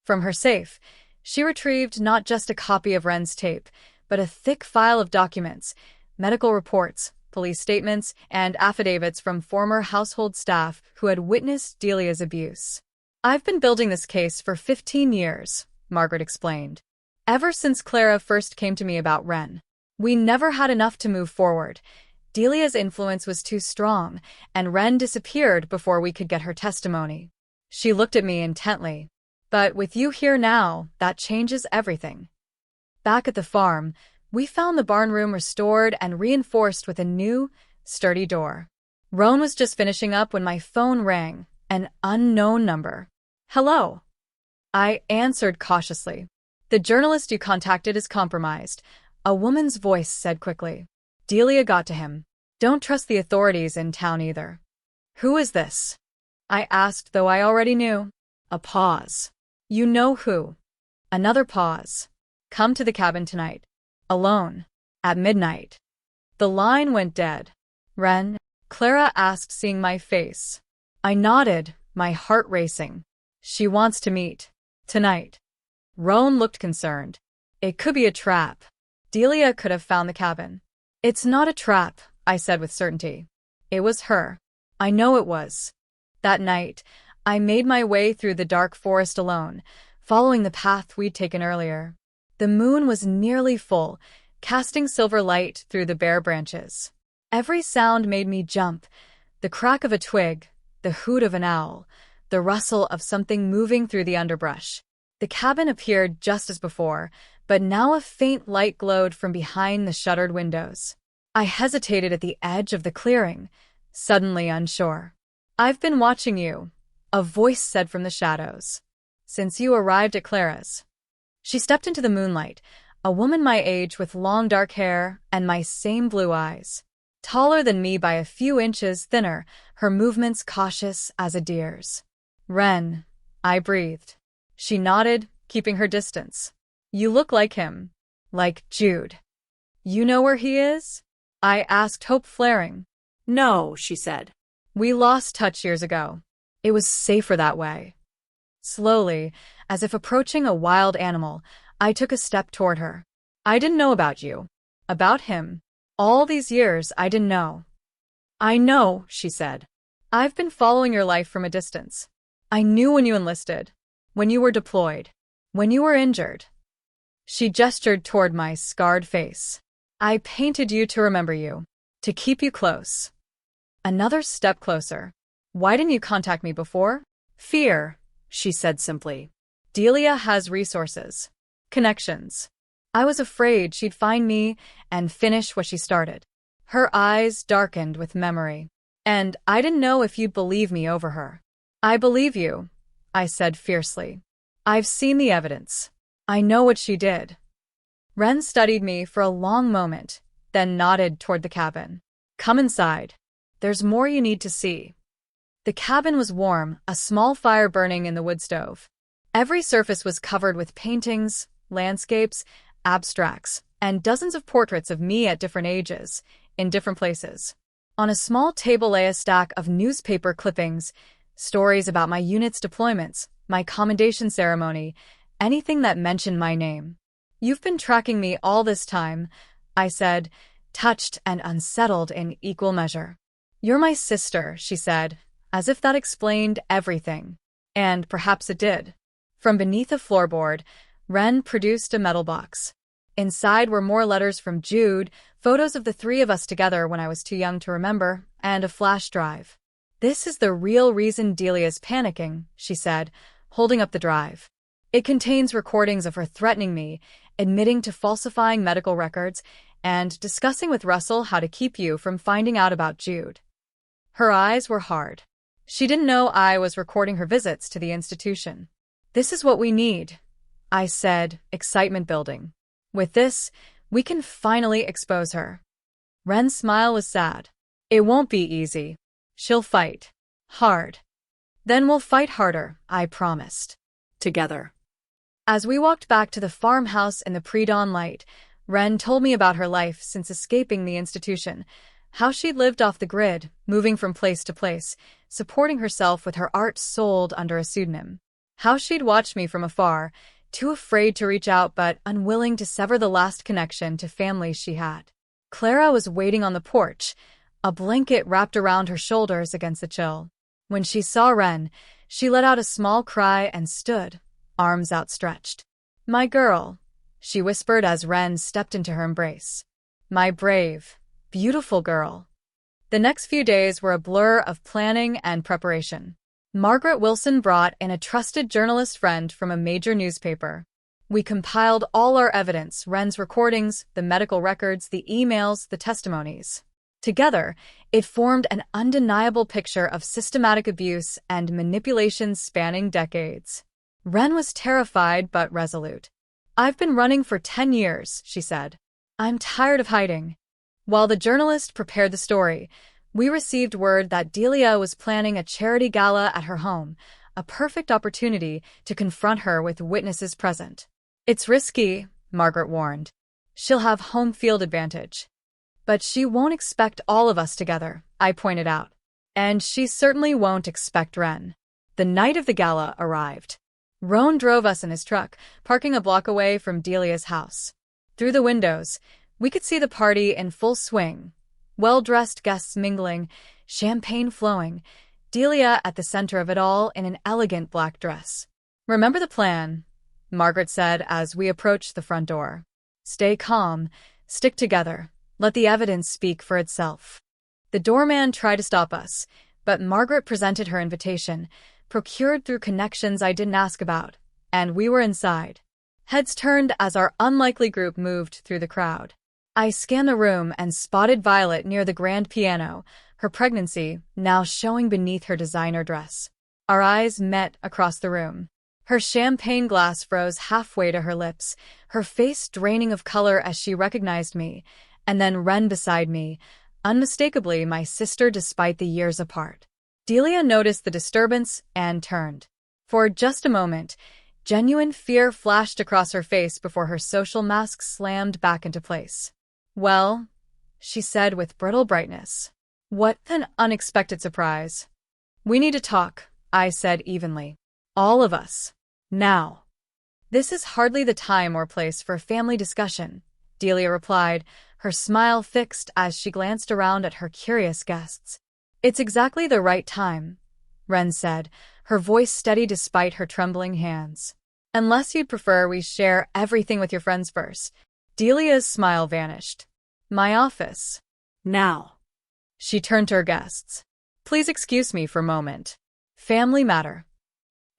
From her safe, she retrieved not just a copy of Wren's tape, but a thick file of documents, medical reports, police statements, and affidavits from former household staff who had witnessed Delia's abuse. I've been building this case for 15 years, Margaret explained. Ever since Clara first came to me about Wren. We never had enough to move forward. Delia's influence was too strong, and Wren disappeared before we could get her testimony. She looked at me intently. But with you here now, that changes everything. Back at the farm, we found the barn room restored and reinforced with a new, sturdy door. Roan was just finishing up when my phone rang, an unknown number. Hello. I answered cautiously. The journalist you contacted is compromised, a woman's voice said quickly. Delia got to him. Don't trust the authorities in town either. Who is this? I asked, though I already knew. A pause. You know who. Another pause. Come to the cabin tonight. Alone. At midnight. The line went dead. Wren? Clara asked, seeing my face. I nodded, my heart racing. She wants to meet. Tonight. Roan looked concerned. It could be a trap. Delia could have found the cabin. It's not a trap, I said with certainty. It was her. I know it was. That night, I made my way through the dark forest alone, following the path we'd taken earlier. The moon was nearly full, casting silver light through the bare branches. Every sound made me jump. The crack of a twig, the hoot of an owl, the rustle of something moving through the underbrush. The cabin appeared just as before, but now a faint light glowed from behind the shuttered windows. I hesitated at the edge of the clearing, suddenly unsure. I've been watching you, a voice said from the shadows. Since you arrived at Clara's. She stepped into the moonlight, a woman my age with long dark hair and my same blue eyes. Taller than me by a few inches, thinner, her movements cautious as a deer's. Wren, I breathed. She nodded, keeping her distance. You look like him. Like Jude. You know where he is? I asked, hope flaring. No, she said. We lost touch years ago. It was safer that way. Slowly, as if approaching a wild animal, I took a step toward her. I didn't know about you. About him. All these years I didn't know. I know, she said. I've been following your life from a distance. I knew when you enlisted, when you were deployed, when you were injured. She gestured toward my scarred face. I painted you to remember you, to keep you close. Another step closer. Why didn't you contact me before? Fear, she said simply. Delia has resources, connections. I was afraid she'd find me and finish what she started. Her eyes darkened with memory. And I didn't know if you'd believe me over her. I believe you, I said fiercely. I've seen the evidence. I know what she did. Ren studied me for a long moment, then nodded toward the cabin. Come inside. There's more you need to see. The cabin was warm, a small fire burning in the wood stove. Every surface was covered with paintings, landscapes, abstracts, and dozens of portraits of me at different ages, in different places. On a small table lay a stack of newspaper clippings, stories about my unit's deployments, my commendation ceremony, anything that mentioned my name. You've been tracking me all this time, I said, touched and unsettled in equal measure. You're my sister, she said, as if that explained everything. And perhaps it did. From beneath a floorboard, Ren produced a metal box. Inside were more letters from Jude, photos of the three of us together when I was too young to remember, and a flash drive. This is the real reason Delia's panicking, she said, holding up the drive. It contains recordings of her threatening me, admitting to falsifying medical records, and discussing with Russell how to keep you from finding out about Jude. Her eyes were hard. She didn't know I was recording her visits to the institution. This is what we need, I said, excitement building. With this, we can finally expose her. Ren's smile was sad. It won't be easy. She'll fight. Hard. Then we'll fight harder, I promised. Together. As we walked back to the farmhouse in the pre-dawn light, Ren told me about her life since escaping the institution, how she'd lived off the grid, moving from place to place, supporting herself with her art sold under a pseudonym. How she'd watched me from afar, too afraid to reach out but unwilling to sever the last connection to family she had. Clara was waiting on the porch, a blanket wrapped around her shoulders against the chill. When she saw Ren, she let out a small cry and stood, arms outstretched. My girl, she whispered as Ren stepped into her embrace. My brave, beautiful girl. The next few days were a blur of planning and preparation. Margaret Wilson brought in a trusted journalist friend from a major newspaper. We compiled all our evidence, Ren's recordings, the medical records, the emails, the testimonies. Together, it formed an undeniable picture of systematic abuse and manipulation spanning decades. Ren was terrified but resolute. I've been running for 10 years, she said. I'm tired of hiding. While the journalist prepared the story, we received word that Delia was planning a charity gala at her home, a perfect opportunity to confront her with witnesses present. It's risky, Margaret warned. She'll have home field advantage. But she won't expect all of us together, I pointed out. And she certainly won't expect Ren. The night of the gala arrived. Roan drove us in his truck, parking a block away from Delia's house. Through the windows, we could see the party in full swing. Well-dressed guests mingling, champagne flowing, Delia at the center of it all in an elegant black dress. Remember the plan, Margaret said as we approached the front door. Stay calm, stick together, let the evidence speak for itself. The doorman tried to stop us, but Margaret presented her invitation, procured through connections I didn't ask about, and we were inside. Heads turned as our unlikely group moved through the crowd. I scanned the room and spotted Violet near the grand piano, her pregnancy now showing beneath her designer dress. Our eyes met across the room. Her champagne glass froze halfway to her lips, her face draining of color as she recognized me, and then Ren beside me, unmistakably my sister despite the years apart. Delia noticed the disturbance and turned. For just a moment, genuine fear flashed across her face before her social mask slammed back into place. Well, she said with brittle brightness. What an unexpected surprise. We need to talk, I said evenly. All of us. Now. This is hardly the time or place for a family discussion, Delia replied, her smile fixed as she glanced around at her curious guests. "It's exactly the right time," Ren said, her voice steady despite her trembling hands. "Unless you'd prefer we share everything with your friends first." Delia's smile vanished. "My office." Now. She turned to her guests. "Please excuse me for a moment. Family matter."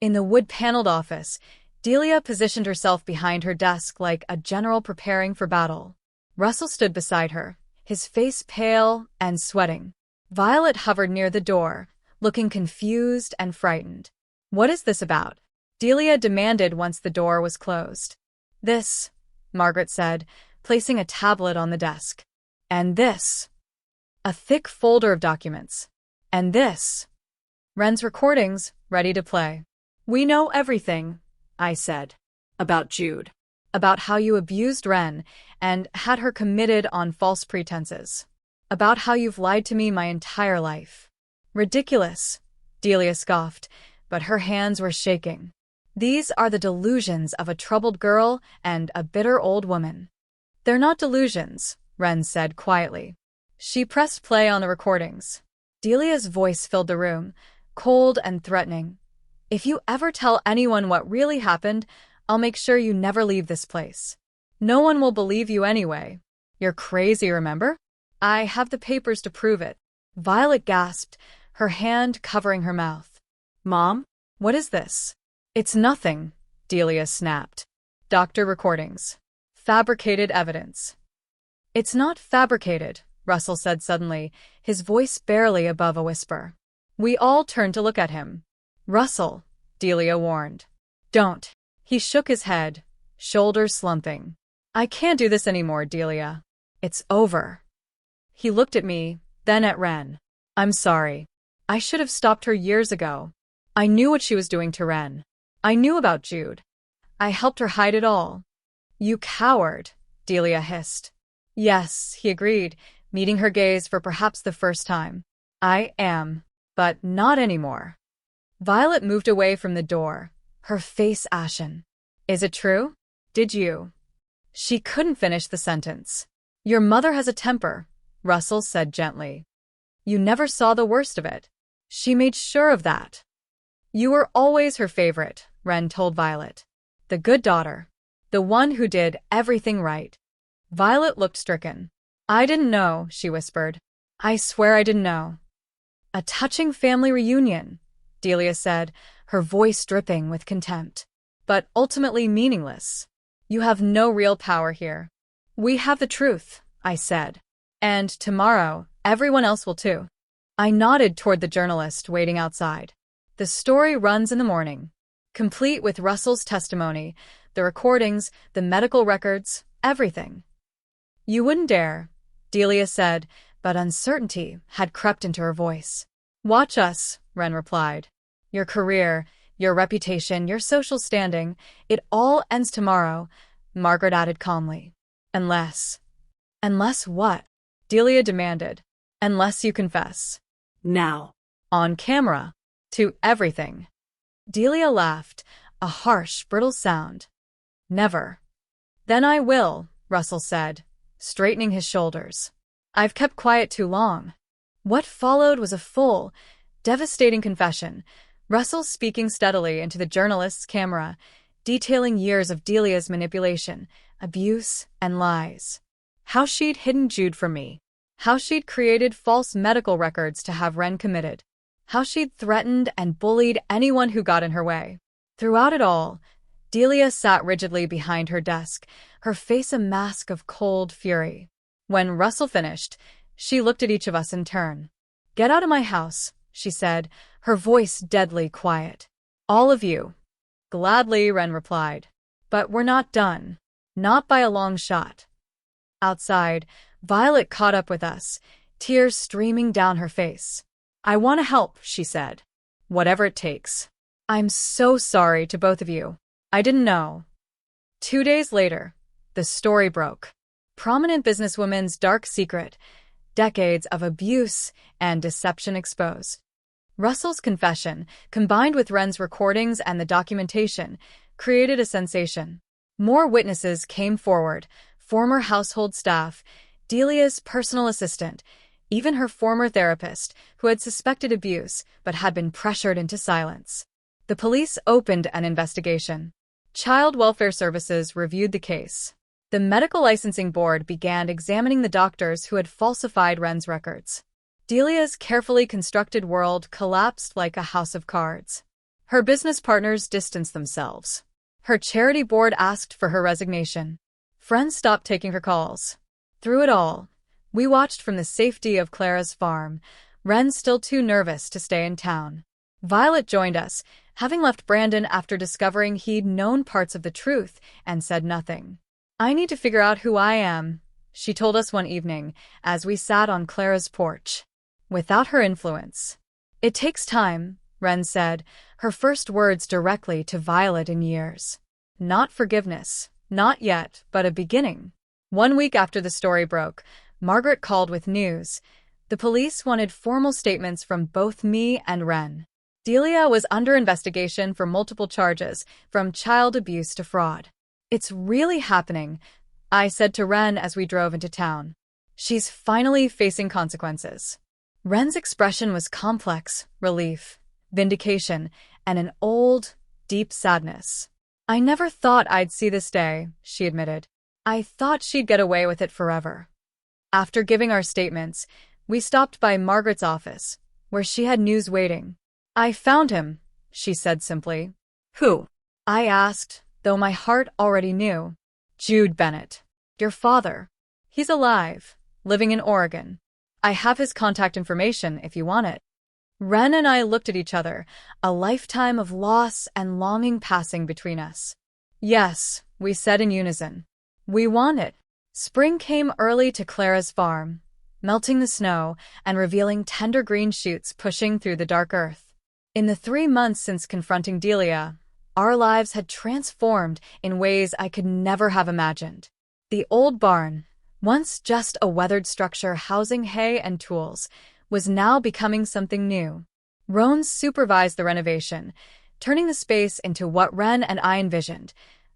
In the wood-paneled office, Delia positioned herself behind her desk like a general preparing for battle. Russell stood beside her, his face pale and sweating. Violet hovered near the door, looking confused and frightened. "What is this about?" Delia demanded once the door was closed. "This," Margaret said, placing a tablet on the desk. "And this." A thick folder of documents. "And this." Ren's recordings, ready to play. "We know everything," I said. About Jude. "About how you abused Ren and had her committed on false pretenses. About how you've lied to me my entire life." "Ridiculous," Delia scoffed, but her hands were shaking. "These are the delusions of a troubled girl and a bitter old woman." "They're not delusions," Ren said quietly. She pressed play on the recordings. Delia's voice filled the room, cold and threatening. "If you ever tell anyone what really happened, I'll make sure you never leave this place. No one will believe you anyway. You're crazy, remember? I have the papers to prove it." Violet gasped, her hand covering her mouth. "Mom? "What is this?" "It's nothing," Delia snapped. "Doctor recordings. Fabricated evidence." "It's not fabricated," Russell said suddenly, his voice barely above a whisper. We all turned to look at him. "Russell," Delia warned. "Don't." He shook his head, shoulders slumping. "I can't do this anymore, Delia. It's over." He looked at me, then at Ren. "I'm sorry. I should have stopped her years ago. I knew what she was doing to Ren. I knew about Jude. I helped her hide it all." "You coward," Delia hissed. "Yes," he agreed, meeting her gaze for perhaps the first time. "I am, but not anymore." Violet moved away from the door, her face ashen. "Is it true? Did you?" She couldn't finish the sentence. "Your mother has a temper," Russell said gently. "You never saw the worst of it. She made sure of that." "You were always her favorite," Ren told Violet. "The good daughter. The one who did everything right." Violet looked stricken. "I didn't know," she whispered. "I swear I didn't know." "A touching family reunion," Delia said, her voice dripping with contempt. "But ultimately meaningless. You have no real power here." "We have the truth," I said. "And tomorrow, everyone else will too." I nodded toward the journalist waiting outside. "The story runs in the morning, complete with Russell's testimony, the recordings, the medical records, everything." "You wouldn't dare," Delia said, but uncertainty had crept into her voice. "Watch us," Ren replied. "Your career, your reputation, your social standing, it all ends tomorrow," Margaret added calmly. "Unless." "Unless what?" Delia demanded. "Unless you confess." Now. On camera. To everything." Delia laughed, a harsh, brittle sound. "Never." "Then I will," Russell said, straightening his shoulders. "I've kept quiet too long." What followed was a full, devastating confession, Russell speaking steadily into the journalist's camera, detailing years of Delia's manipulation, abuse, and lies. How she'd hidden Jude from me. How she'd created false medical records to have Ren committed. How she'd threatened and bullied anyone who got in her way. Throughout it all, Delia sat rigidly behind her desk, her face a mask of cold fury. When Russell finished, she looked at each of us in turn. "Get out of my house," she said, her voice deadly quiet. "All of you." "Gladly," Ren replied. "But we're not done. Not by a long shot." Outside, Violet caught up with us, tears streaming down her face. "I want to help," she said. "Whatever it takes." "I'm so sorry to both of you. I didn't know." 2 days later, the story broke. Prominent businesswoman's dark secret, decades of abuse and deception exposed. Russell's confession, combined with Ren's recordings and the documentation, created a sensation. More witnesses came forward, former household staff, Delia's personal assistant, even her former therapist, who had suspected abuse but had been pressured into silence. The police opened an investigation. Child Welfare Services reviewed the case. The Medical Licensing Board began examining the doctors who had falsified Ren's records. Delia's carefully constructed world collapsed like a house of cards. Her business partners distanced themselves. Her charity board asked for her resignation. Friends stopped taking her calls. Through it all, we watched from the safety of Clara's farm, Ren still too nervous to stay in town. Violet joined us, having left Brandon after discovering he'd known parts of the truth and said nothing. "I need to figure out who I am," she told us one evening as we sat on Clara's porch. "Without her influence." "It takes time," Ren said, her first words directly to Violet in years. "Not forgiveness, not yet, but a beginning." 1 week after the story broke, Margaret called with news. The police wanted formal statements from both me and Ren. Delia was under investigation for multiple charges, from child abuse to fraud. "It's really happening," I said to Ren as we drove into town. "She's finally facing consequences." Ren's expression was complex: relief, vindication, and an old, deep sadness. "I never thought I'd see this day," she admitted. "I thought she'd get away with it forever." After giving our statements, we stopped by Margaret's office, where she had news waiting. "I found him," she said simply. Who? I asked, though my heart already knew. "Jude Bennett. Your father. He's alive, living in Oregon. I have his contact information if you want it." Ren and I looked at each other, a lifetime of loss and longing passing between us. "Yes," we said in unison. "We want it." Spring came early to Clara's farm, melting the snow and revealing tender green shoots pushing through the dark earth. In the 3 months since confronting Delia, our lives had transformed in ways I could never have imagined. The old barn, once just a weathered structure housing hay and tools, was now becoming something new. Roan supervised the renovation, turning the space into what Ren and I envisioned: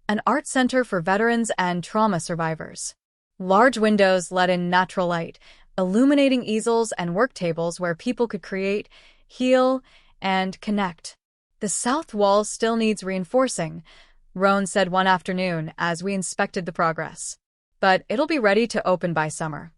an art center for veterans and trauma survivors. Large windows let in natural light, illuminating easels and work tables where people could create, heal, and connect. "The south wall still needs reinforcing," Roan said one afternoon as we inspected the progress. "But it'll be ready to open by summer."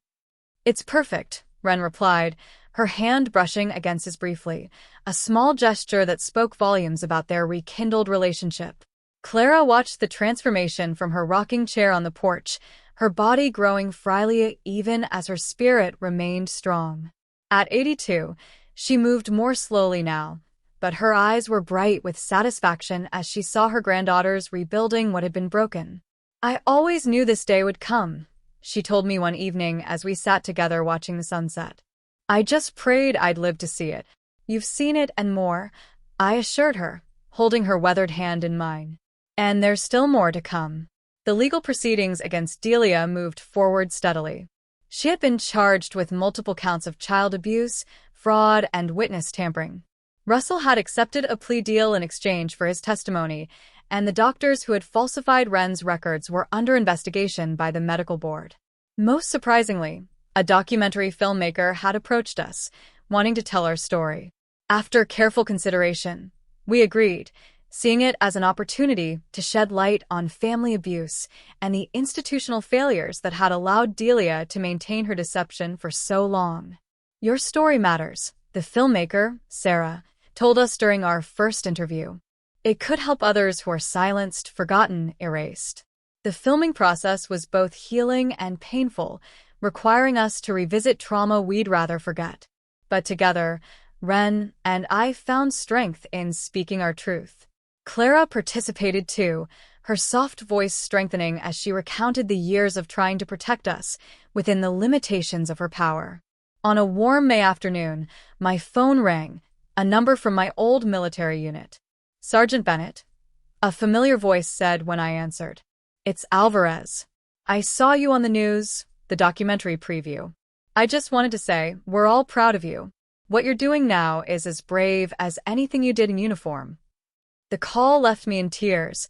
"It's perfect," Ren replied, her hand brushing against his briefly, a small gesture that spoke volumes about their rekindled relationship. Clara watched the transformation from her rocking chair on the porch, her body growing frailly even as her spirit remained strong. At 82, she moved more slowly now, but her eyes were bright with satisfaction as she saw her granddaughters rebuilding what had been broken. "I always knew this day would come," she told me one evening as we sat together watching the sunset. "I just prayed I'd live to see it." "You've seen it and more," I assured her, holding her weathered hand in mine. "And there's still more to come." The legal proceedings against Delia moved forward steadily. She had been charged with multiple counts of child abuse, fraud, and witness tampering. Russell had accepted a plea deal in exchange for his testimony, and the doctors who had falsified Ren's records were under investigation by the medical board. Most surprisingly, a documentary filmmaker had approached us, wanting to tell our story. After careful consideration, we agreed, seeing it as an opportunity to shed light on family abuse and the institutional failures that had allowed Delia to maintain her deception for so long. "Your story matters," the filmmaker, Sarah, told us during our first interview. "It could help others who are silenced, forgotten, erased." The filming process was both healing and painful, requiring us to revisit trauma we'd rather forget. But together, Ren and I found strength in speaking our truth. Clara participated too, her soft voice strengthening as she recounted the years of trying to protect us within the limitations of her power. On a warm May afternoon, my phone rang, a number from my old military unit. "Sergeant Bennett," a familiar voice said when I answered. "It's Alvarez. I saw you on the news, the documentary preview. I just wanted to say, we're all proud of you. What you're doing now is as brave as anything you did in uniform." The call left me in tears,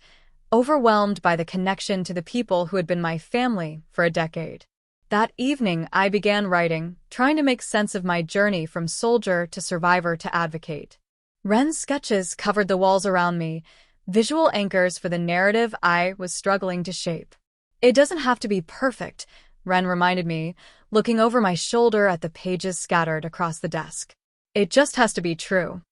overwhelmed by the connection to the people who had been my family for a decade. That evening, I began writing, trying to make sense of my journey from soldier to survivor to advocate. Ren's sketches covered the walls around me, visual anchors for the narrative I was struggling to shape. It doesn't have to be perfect, Ren reminded me, looking over my shoulder at the pages scattered across the desk. It just has to be true.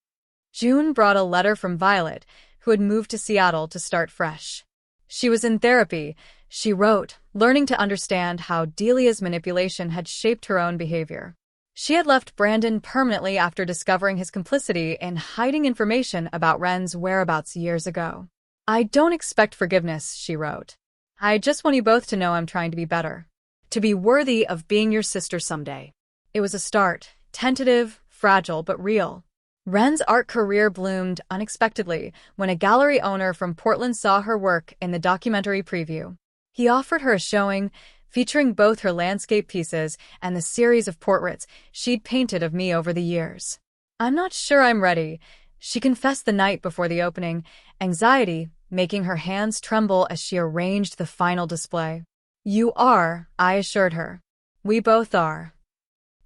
June brought a letter from Violet, who had moved to Seattle to start fresh. She was in therapy, she wrote, learning to understand how Delia's manipulation had shaped her own behavior. She had left Brandon permanently after discovering his complicity in hiding information about Ren's whereabouts years ago. I don't expect forgiveness, she wrote. I just want you both to know I'm trying to be better. To be worthy of being your sister someday. It was a start, tentative, fragile, but real. Ren's art career bloomed unexpectedly when a gallery owner from Portland saw her work in the documentary preview. He offered her a showing, featuring both her landscape pieces and the series of portraits she'd painted of me over the years. I'm not sure I'm ready, she confessed the night before the opening, anxiety making her hands tremble as she arranged the final display. You are, I assured her. We both are.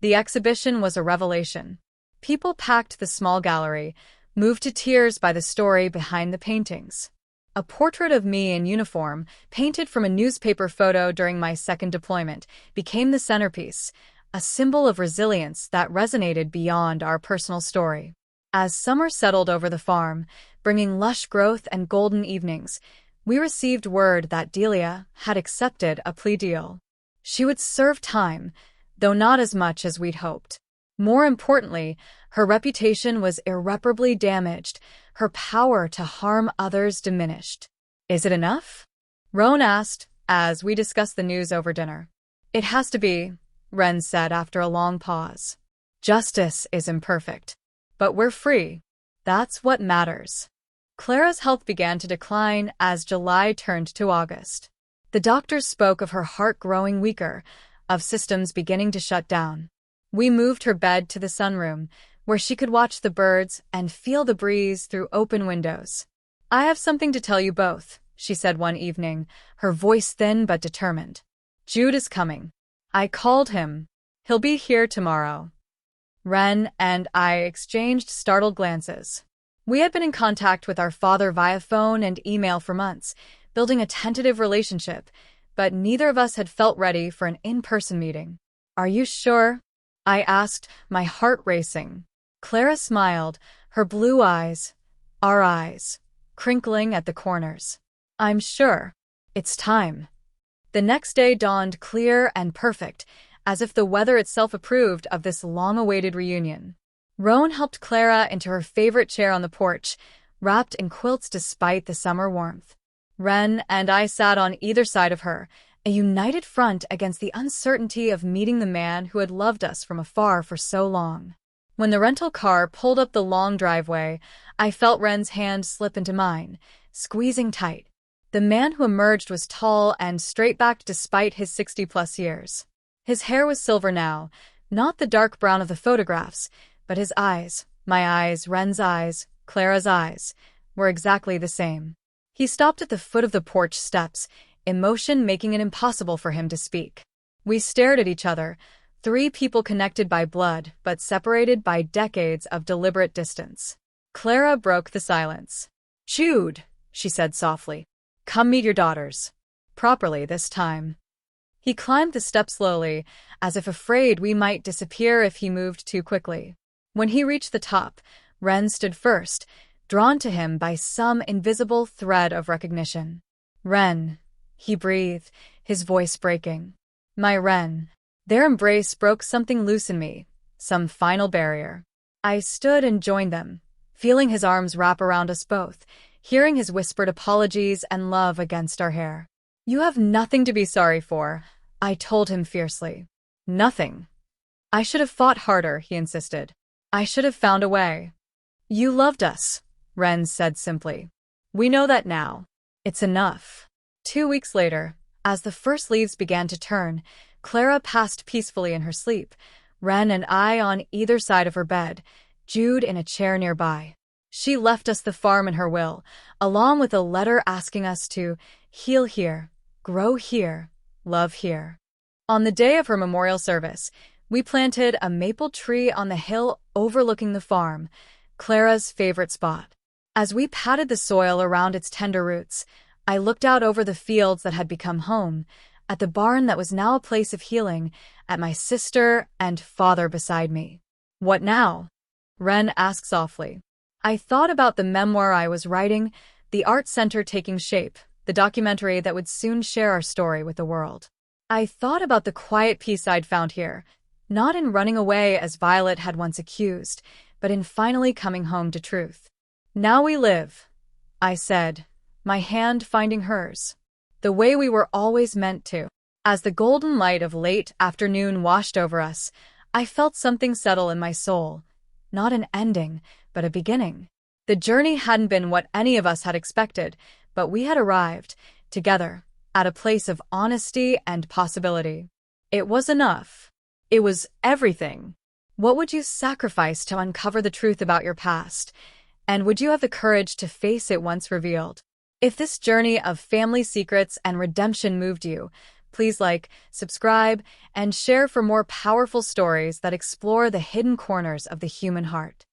The exhibition was a revelation. People packed the small gallery, moved to tears by the story behind the paintings. A portrait of me in uniform, painted from a newspaper photo during my second deployment, became the centerpiece, a symbol of resilience that resonated beyond our personal story. As summer settled over the farm, bringing lush growth and golden evenings, we received word that Delia had accepted a plea deal. She would serve time, though not as much as we'd hoped. More importantly, her reputation was irreparably damaged, her power to harm others diminished. Is it enough? Roan asked, as we discussed the news over dinner. It has to be, Ren said after a long pause. Justice is imperfect. But we're free. That's what matters. Clara's health began to decline as July turned to August. The doctors spoke of her heart growing weaker, of systems beginning to shut down. We moved her bed to the sunroom, where she could watch the birds and feel the breeze through open windows. I have something to tell you both, she said one evening, her voice thin but determined. Jude is coming. I called him. He'll be here tomorrow. Ren and I exchanged startled glances. We had been in contact with our father via phone and email for months, building a tentative relationship, but neither of us had felt ready for an in-person meeting. Are you sure? I asked, my heart racing. Clara smiled, her blue eyes, our eyes, crinkling at the corners. I'm sure. It's time. The next day dawned clear and perfect, as if the weather itself approved of this long-awaited reunion. Roan helped Clara into her favorite chair on the porch, wrapped in quilts despite the summer warmth. Ren and I sat on either side of her, a united front against the uncertainty of meeting the man who had loved us from afar for so long. When the rental car pulled up the long driveway, I felt Ren's hand slip into mine, squeezing tight. The man who emerged was tall and straight-backed despite his 60-plus years. His hair was silver now, not the dark brown of the photographs, but his eyes, my eyes, Ren's eyes, Clara's eyes, were exactly the same. He stopped at the foot of the porch steps, emotion making it impossible for him to speak. We stared at each other, three people connected by blood but separated by decades of deliberate distance. Clara broke the silence. Jude, she said softly. Come meet your daughters. Properly this time. He climbed the steps slowly, as if afraid we might disappear if he moved too quickly. When he reached the top, Ren stood first, drawn to him by some invisible thread of recognition. Ren, he breathed, his voice breaking. My Ren. Their embrace broke something loose in me, some final barrier. I stood and joined them, feeling his arms wrap around us both, hearing his whispered apologies and love against our hair. You have nothing to be sorry for, I told him fiercely. Nothing. I should have fought harder, he insisted. I should have found a way. You loved us, Ren said simply. We know that now. It's enough. 2 weeks later, as the first leaves began to turn, Clara passed peacefully in her sleep, Ren and I on either side of her bed, Jude in a chair nearby. She left us the farm in her will, along with a letter asking us to heal here, grow here, love here. On the day of her memorial service, we planted a maple tree on the hill overlooking the farm, Clara's favorite spot. As we patted the soil around its tender roots, I looked out over the fields that had become home, at the barn that was now a place of healing, at my sister and father beside me. "What now?" Ren asked softly. I thought about the memoir I was writing, the art center taking shape, the documentary that would soon share our story with the world. I thought about the quiet peace I'd found here, not in running away as Violet had once accused, but in finally coming home to truth. "Now we live," I said, my hand finding hers, "the way we were always meant to." As the golden light of late afternoon washed over us, I felt something settle in my soul. Not an ending, but a beginning. The journey hadn't been what any of us had expected, but we had arrived, together, at a place of honesty and possibility. It was enough. It was everything. What would you sacrifice to uncover the truth about your past? And would you have the courage to face it once revealed? If this journey of family secrets and redemption moved you, please like, subscribe, and share for more powerful stories that explore the hidden corners of the human heart.